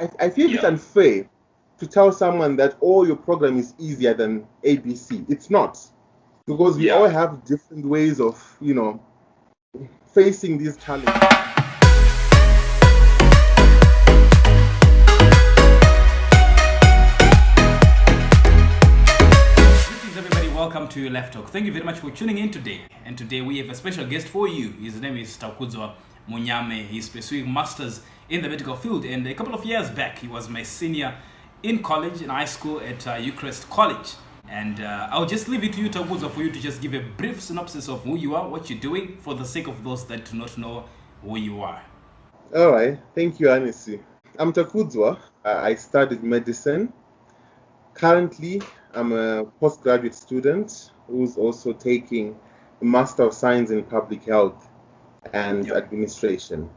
I feel it's Yeah. unfair to tell someone that, oh, your program is easier than ABC. It's not, because we all Yeah. have different ways of, facing these challenges. Greetings, everybody. Welcome to Left Talk. Thank you very much for tuning in today. And today we have a special guest for you. His name is Takudzwa Munyame. He's pursuing masters in the medical field. And a couple of years back, he was my senior in college, in high school at Eucharist College. And I'll just leave it to you, Takudzwa, for you to just give a brief synopsis of who you are, what you're doing, for the sake of those that do not know who you are. All right. Thank you, Anisi. I'm Takudzwa. I studied medicine. Currently, I'm a postgraduate student who's also taking a Master of Science in Public Health and Yep. Administration.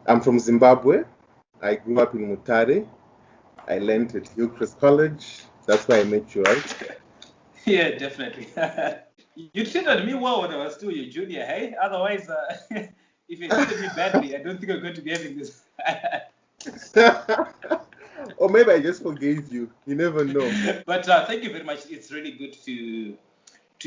I'm from Zimbabwe. I grew up in Mutare. I learned at Eucharist College. That's where I met you, right? Yeah, definitely. You treated me well when I was still your junior, hey? Otherwise, if you treated me badly, I don't think I'm going to be having this. Or maybe I just forgave you. You never know. But thank you very much. It's really good to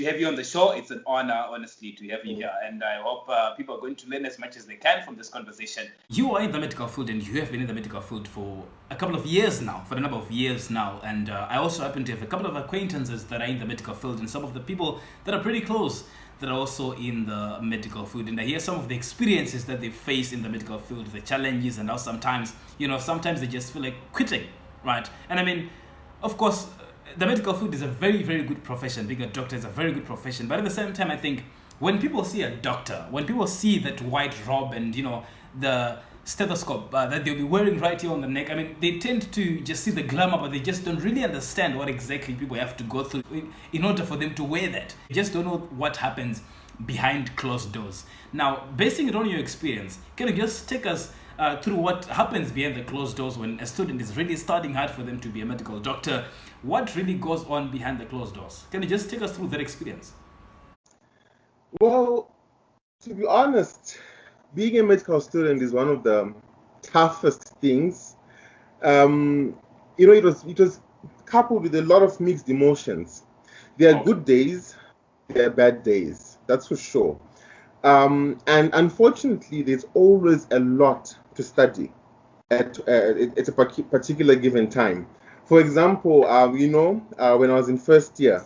have you on the show. It's an honor, honestly, to have you here. And I hope people are going to learn as much as they can from this conversation. You are in the medical field, and you have been in the medical field for a couple of years now, for a number of years now. And I also happen to have a couple of acquaintances that are in the medical field, and some of the people that are pretty close that are also in the medical field. And I hear some of the experiences that they face in the medical field, the challenges, and how sometimes, sometimes they just feel like quitting, right? And I mean, of course, the medical field is a very, very good profession. Being a doctor is a very good profession. But at the same time, I think when people see a doctor, when people see that white robe and, the stethoscope that they'll be wearing right here on the neck, I mean, they tend to just see the glamour, but they just don't really understand what exactly people have to go through in order for them to wear that. They just don't know what happens behind closed doors. Now, basing it on your experience, can you just take us through what happens behind the closed doors when a student is really studying hard for them to be a medical doctor? What really goes on behind the closed doors? Can you just take us through that experience? Well, to be honest, being a medical student is one of the toughest things. It was coupled with a lot of mixed emotions. There are good days, there are bad days, that's for sure. And unfortunately, there's always a lot to study at a particular given time. For example, when I was in first year,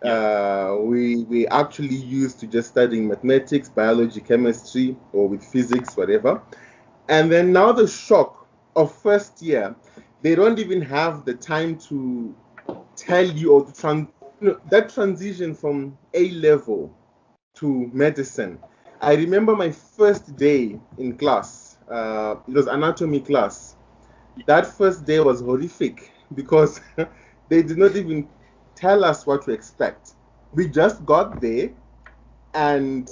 we actually used to just studying mathematics, biology, chemistry, or with physics, whatever. And then now the shock of first year, they don't even have the time to tell you or that transition from A level to medicine. I remember my first day in class. It was anatomy class. That first day was horrific because they did not even tell us what to expect. We just got there, and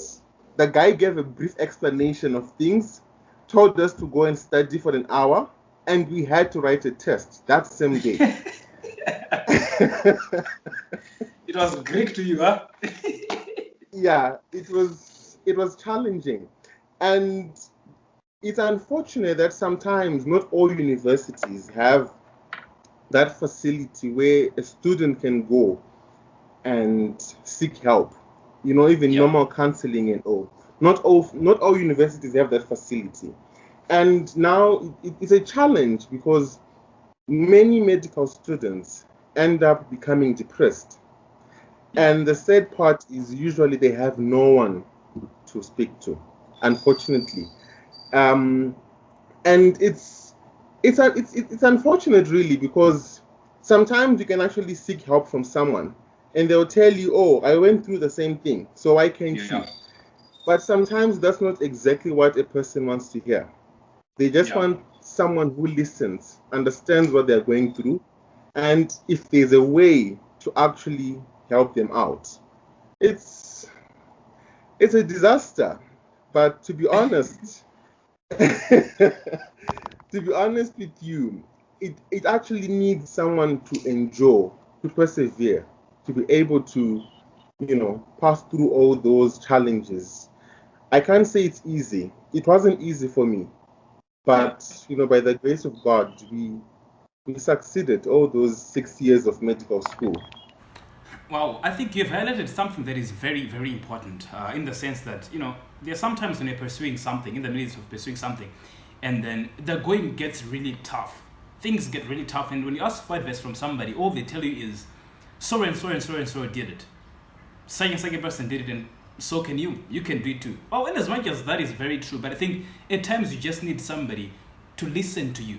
the guy gave a brief explanation of things, told us to go and study for an hour, and we had to write a test that same day. It was Greek to you, huh? Yeah, it was challenging, and it's unfortunate that sometimes not all universities have that facility where a student can go and seek help. Even Yeah. normal counseling and all. Not all universities have that facility, and now it's a challenge because many medical students end up becoming depressed. And the sad part is usually they have no one to speak to, unfortunately. And it's unfortunate, really, because sometimes you can actually seek help from someone, and they'll tell you, "Oh, I went through the same thing, so why can't you?" Yeah. But sometimes that's not exactly what a person wants to hear. They just Yeah. want someone who listens, understands what they're going through, and if there's a way to actually help them out. It's a disaster. But to be honest, to be honest with you, it actually needs someone to endure, to persevere, to be able to, pass through all those challenges. I can't say it's easy. It wasn't easy for me. But by the grace of God, we succeeded all those 6 years of medical school. Wow, I think you've highlighted something that is very, very important in the sense that, there are sometimes when you're pursuing something, in the midst of pursuing something, and then the going gets really tough. Things get really tough, and when you ask for advice from somebody, all they tell you is, so and so and so and so did it. Such and such a person did it, and so can you. You can do it too. Oh, and as much as that is very true, but I think at times you just need somebody to listen to you.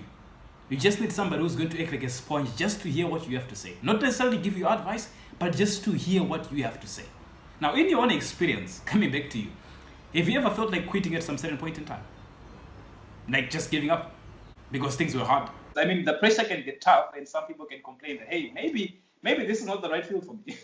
You just need somebody who's going to act like a sponge just to hear what you have to say. Not necessarily give you advice, but just to hear what you have to say. Now, in your own experience, coming back to you, have you ever felt like quitting at some certain point in time? Like just giving up because things were hard? I mean, the pressure can get tough, and some people can complain that, hey, maybe this is not the right field for me.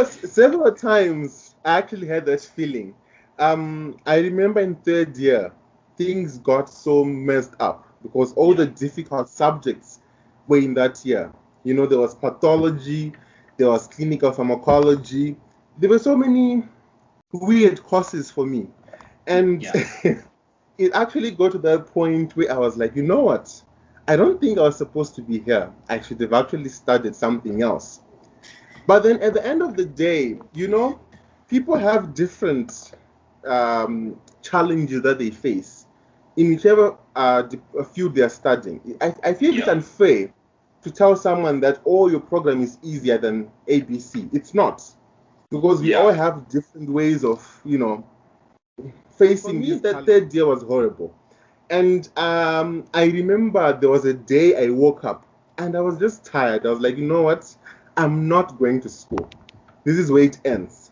Several times I actually had that feeling. I remember in third year, things got so messed up because all the difficult subjects were in that year. There was pathology, there was clinical pharmacology. There were so many weird courses for me. And it actually got to that point where I was like, you know what? I don't think I was supposed to be here. I should have actually studied something else. But then at the end of the day, people have different challenges that they face in whichever field they are studying. I feel it's unfair to tell someone that, your program is easier than ABC. It's not. Because we all have different ways of, facing this. That third year was horrible. And I remember there was a day I woke up and I was just tired. I was like, you know what? I'm not going to school. This is where it ends.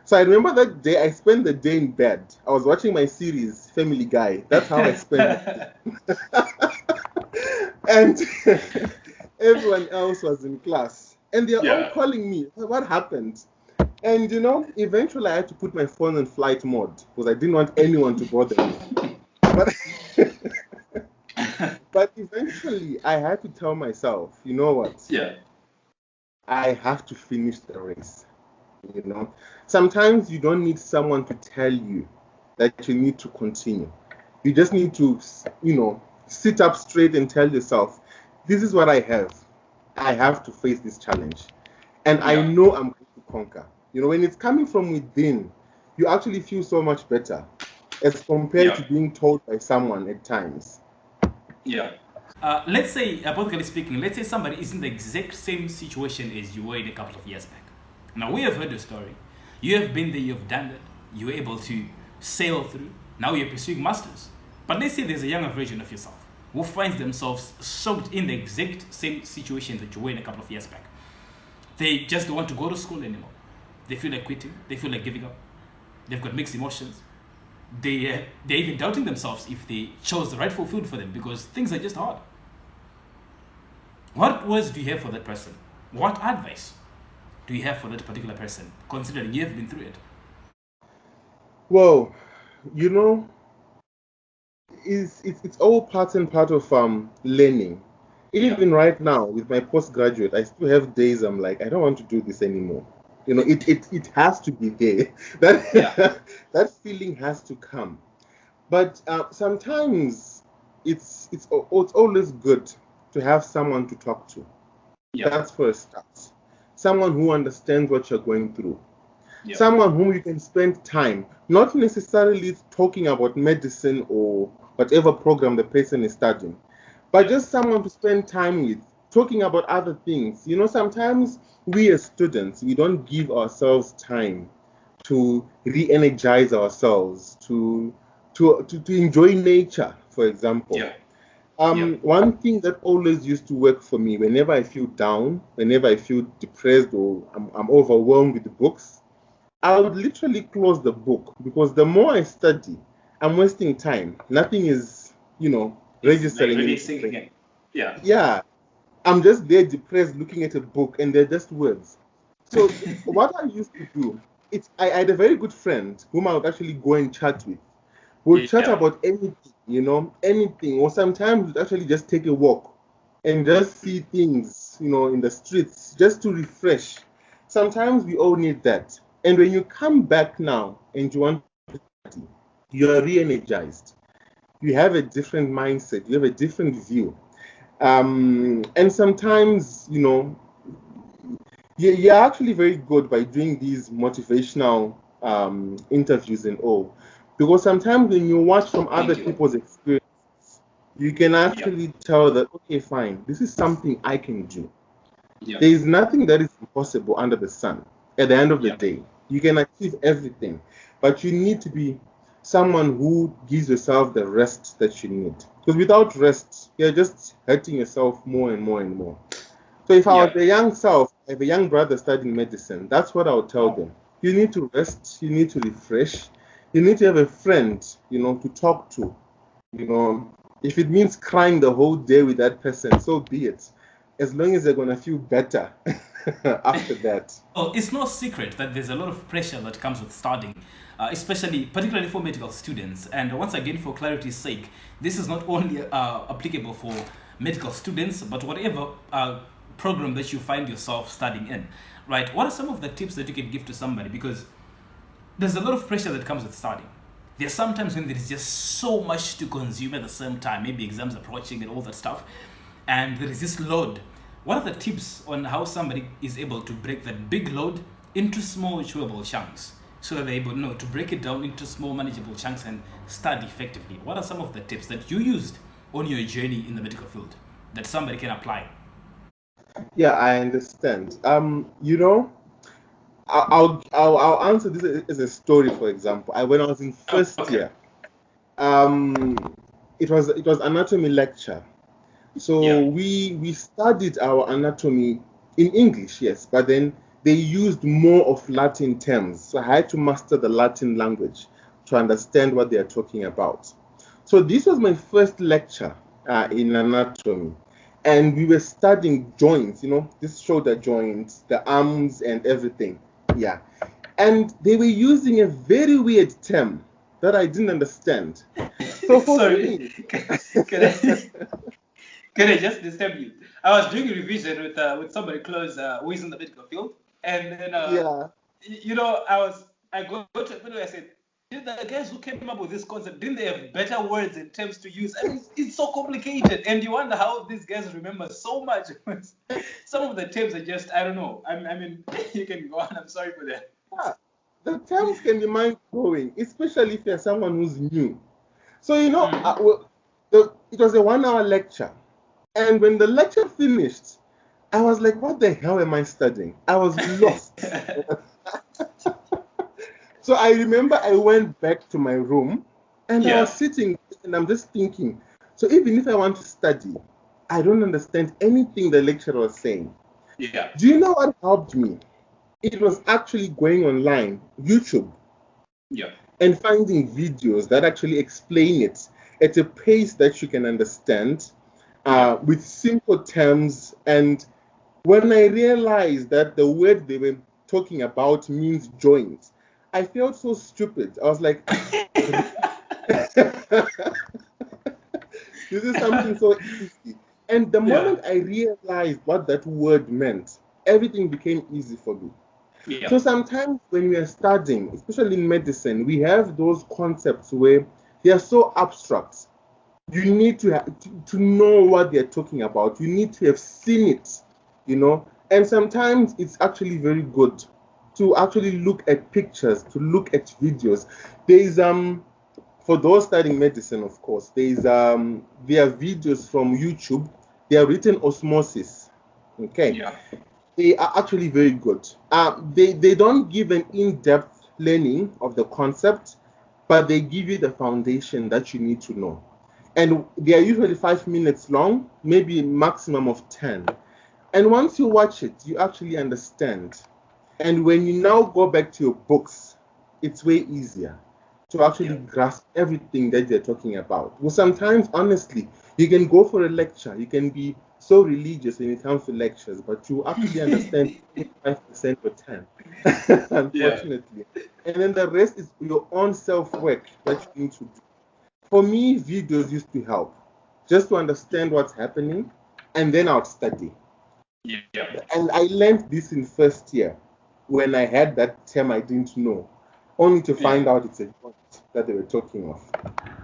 So I remember that day I spent the day in bed. I was watching my series, Family Guy. That's how I spent it. And everyone else was in class. And they're all calling me. What happened? And, eventually I had to put my phone on flight mode because I didn't want anyone to bother me. But eventually I had to tell myself, you know what? I have to finish the race. Sometimes you don't need someone to tell you that you need to continue. You just need to, sit up straight and tell yourself, this is what I have. I have to face this challenge. And I know I'm going to conquer. When it's coming from within, you actually feel so much better as compared to being told by someone at times. Let's say, hypothetically speaking, let's say somebody is in the exact same situation as you were in a couple of years back. Now, we have heard the story. You have been there, you've done it. You were able to sail through. Now you're pursuing masters. But let's say there's a younger version of yourself who finds themselves soaked in the exact same situation that you were in a couple of years back. They just don't want to go to school anymore. They feel like quitting. They feel like giving up. They've got mixed emotions. They're even doubting themselves if they chose the rightful field for them because things are just hard. What words do you have for that person? What advice do you have for that particular person, considering you have been through it? Well, it's all part and part of learning. Even right now with my postgraduate, I still have days I'm like, I don't want to do this anymore. It has to be there. That feeling has to come. But sometimes it's always good to have someone to talk to. That's for a start. Someone who understands what you're going through. Someone whom you can spend time, not necessarily talking about medicine or whatever program the person is studying, but just someone to spend time with, talking about other things. Sometimes we as students, we don't give ourselves time to re-energize ourselves, to enjoy nature, for example. One thing that always used to work for me whenever I feel down, whenever I feel depressed or I'm overwhelmed with the books, I would literally close the book because the more I study, I'm wasting time. Nothing is, registering. Really sinking in. I'm just there depressed looking at a book and they're just words. So what I used to do, I had a very good friend whom I would actually go and chat with. We'd chat about anything, anything. Or sometimes we'd actually just take a walk and just see things, in the streets, just to refresh. Sometimes we all need that. And when you come back now and you want to study, you are re-energized. You have a different mindset. You have a different view. And sometimes, you're actually very good by doing these motivational interviews and all. Because sometimes when you watch from other people's experience, you can actually tell that, okay, fine, this is something I can do. There is nothing that is impossible under the sun. At the end of the day, you can achieve everything, but you need to be someone who gives yourself the rest that you need. Because without rest, you're just hurting yourself more and more and more. So if I was a young self, I have a young brother studying medicine, that's what I would tell them. You need to rest, you need to refresh, you need to have a friend, to talk to. If it means crying the whole day with that person, so be it. As long as they're going to feel better after that. Oh, it's no secret that there's a lot of pressure that comes with studying, particularly for medical students. And once again, for clarity's sake, this is not only applicable for medical students, but whatever program that you find yourself studying in, right? What are some of the tips that you can give to somebody? Because there's a lot of pressure that comes with studying. There's sometimes when there's just so much to consume at the same time, maybe exams approaching and all that stuff, and there is this load. What are the tips on how somebody is able to break that big load into small chewable chunks so that they're able to break it down into small manageable chunks and study effectively? What are some of the tips that you used on your journey in the medical field that somebody can apply? Yeah, I understand. I'll answer this as a story. For example, when I was in first year, it was anatomy lecture. So we studied our anatomy in English, yes, but then they used more of Latin terms. So I had to master the Latin language to understand what they are talking about. So this was my first lecture in anatomy. And we were studying joints, this shoulder joints, the arms and everything. Yeah. And they were using a very weird term that I didn't understand. So Sorry. Can I just disturb you? I was doing a revision with somebody close who is in the medical field, and then I got to a point where I said, the guys who came up with this concept, didn't they have better words and terms to use? I mean, it's so complicated, and you wonder how these guys remember so much. Some of the terms are just, I don't know. I mean, you can go on. I'm sorry for that. Yeah, the terms can be mind-blowing, especially if you're someone who's new. So, it was a 1-hour lecture. And when the lecture finished, I was like, what the hell am I studying? I was lost. So I remember I went back to my room and I was sitting and I'm just thinking, so even if I want to study, I don't understand anything the lecturer was saying. Yeah. Do you know what helped me? It was actually going online, YouTube, and finding videos that actually explain it at a pace that you can understand, with simple terms. And when I realized that the word they were talking about means joint, I felt so stupid. I was like, this is something so easy. And the moment I realized what that word meant, everything became easy for me. Yeah. So sometimes when we are studying, especially in medicine, we have those concepts where they are so abstract. You need to know what they're talking about. You need to have seen it, And sometimes it's actually very good to actually look at pictures, to look at videos. There is for those studying medicine, of course, there are videos from YouTube. They are written osmosis. Okay. Yeah. They are actually very good. They don't give an in-depth learning of the concept, but they give you the foundation that you need to know. And they are usually 5 minutes long, maybe a maximum of 10. And once you watch it, you actually understand. And when you now go back to your books, it's way easier to actually grasp everything that they're talking about. Well, sometimes, honestly, you can go for a lecture, you can be so religious when it comes to lectures, but you actually understand 5% or 10, unfortunately. And then the rest is your own self-work that you need to do. For me, videos used to help, just to understand what's happening, and then I'll study. Yeah. And I learned this in first year, when I had that term I didn't know. only to find out it's a joint that they were talking of.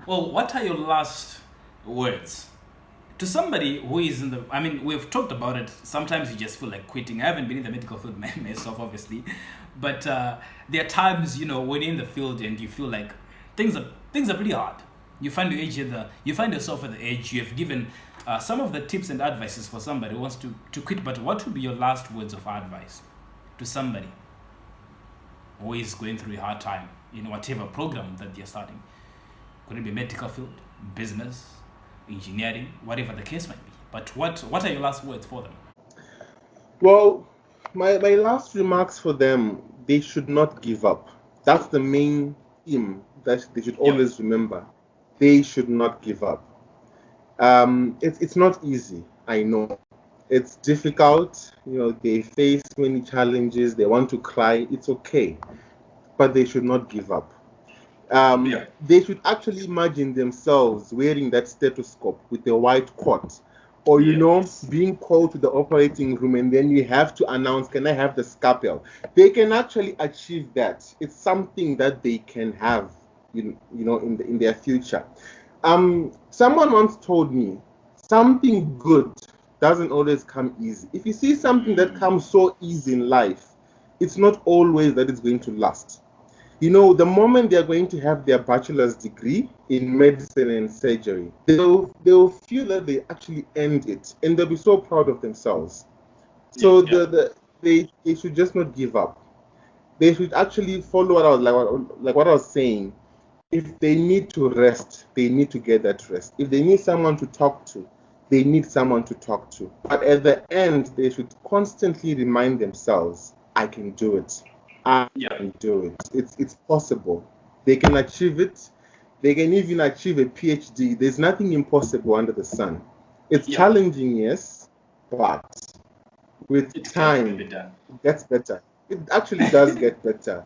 Well, what are your last words to somebody who is in the? I mean, we've talked about it. Sometimes you just feel like quitting. I haven't been in the medical field myself, obviously, but there are times, when you're in the field and you feel like things are pretty hard. You find yourself at the edge. You have given some of the tips and advices for somebody who wants to quit. But what would be your last words of advice to somebody who is going through a hard time in whatever program that they're starting? Could it be medical field, business, engineering, whatever the case might be? But what are your last words for them? Well, my last remarks for them, they should not give up. That's the main theme that they should always remember. They should not give up. It's not easy, I know. It's difficult. They face many challenges. They want to cry. It's okay. But they should not give up. They should actually imagine themselves wearing that stethoscope with a white coat, or being called to the operating room, and then you have to announce, "Can I have the scalpel?" They can actually achieve that. It's something that they can have, in their future. Someone once told me, something good doesn't always come easy. If you see something that comes so easy in life, it's not always that it's going to last. The moment they're going to have their bachelor's degree in medicine and surgery, they'll feel that they actually earned it, and they'll be so proud of themselves. So they should just not give up. They should actually follow what I was saying. If they need to rest, they need to get that rest. If they need someone to talk to, they need someone to talk to. But at the end, they should constantly remind themselves, "I can do it. I can do it. It's possible. They can achieve it. They can even achieve a PhD. There's nothing impossible under the sun. It's challenging, yes, but with time, it gets better. It actually does get better."